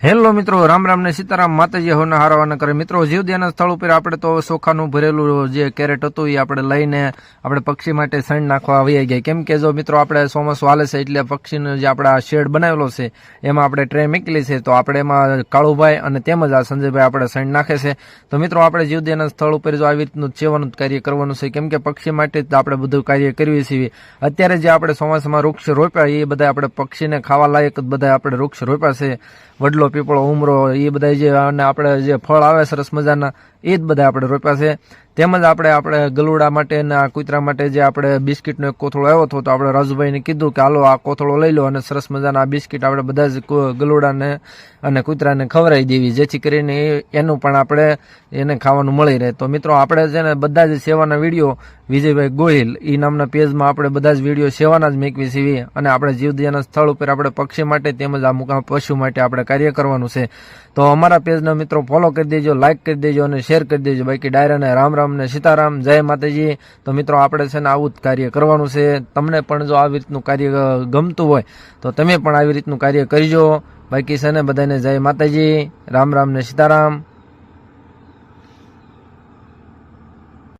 Hello મિત્રો, રામ રામ ને સીતારામ, માતાજી હોના હારવાના કરે. મિત્રો, જીવદયાના સ્થળ ઉપર આપણે તો ચોખાનું ભરેલું જે કેરેટ હતું એ આપણે લઈને આપણે પક્ષી માટે સણ નાખવા આવી ગયા. કેમ કે જો મિત્રો આપણે ચોમાસું હાલે છે એટલે પક્ષીનો જે આપણા શેડ બનાવેલો છે એમાં આપણે ટ્રે મૂકેલી છે, તો આપણે એમાં કાળુભાઈ અને તેમજ આ સંજયભાઈ આપણે સણ નાખે છે. તો મિત્રો આપણે જીવદયાના સ્થળ ઉપર જો આવી રીતનું સેવાનું કાર્ય કરવાનું છે, કેમ કે પક્ષી માટે જ આપણે બધું કાર્ય કરીએ છીએ. અત્યારે જે આપણે ચોમાસામાં વૃક્ષ રોપ્યા એ બધા આપણે પક્ષીને ખાવા લાયક જ બધા આપણે વૃક્ષ રોપ્યા છે. વડલો, પીપળો, ઉમરો એ બધા જે અને આપણે જે ફળ આવે સરસ મજાના એ જ બધા આપણે રોપ્યા છે. તેમજ આપણે ગલુડા માટે અને કૂતરા માટે જે આપણે બિસ્કિટનો એક કોથળો આવ્યો હતો, તો આપણે રાજુભાઈને કીધું કે હાલો આ કોથળો લઈ લો અને સરસ મજાના આ બિસ્કિટ આપણે બધા જ ગલુડાને અને કૂતરાને ખવડાવી દેવી, જેથી કરીને એનું પણ આપણે એને ખાવાનું મળી રહે. તો મિત્રો આપણે છે ને બધા જ સેવાના વિડીયો વિજયભાઈ ગોહિલ એ નામના પેજમાં આપણે બધા જ વિડીયો સેવાના જ મેકવી છીએ. અને આપણે જીવદયાના સ્થળ ઉપર આપણે પક્ષી માટે તેમજ આ મુકામ પશુ માટે આપણે કાર્ય કરવાનું છે. તો અમારા પેજના મિત્રો ફોલો કરી દેજો, લાઇક કરી દેજો અને શેર કરી દેજો. બાકી ડાયરાને રામ રામ ને સીતારામ, જય માતાજી. તો મિત્રો આપણે છે ને આવું જ કાર્ય કરવાનું છે. તમને પણ જો આવી રીતનું કાર્ય ગમતું હોય તો તમે પણ આવી રીતનું કાર્ય કરજો. બાકી છે ને બધાને જય માતાજી, રામ રામ ને સીતારામ.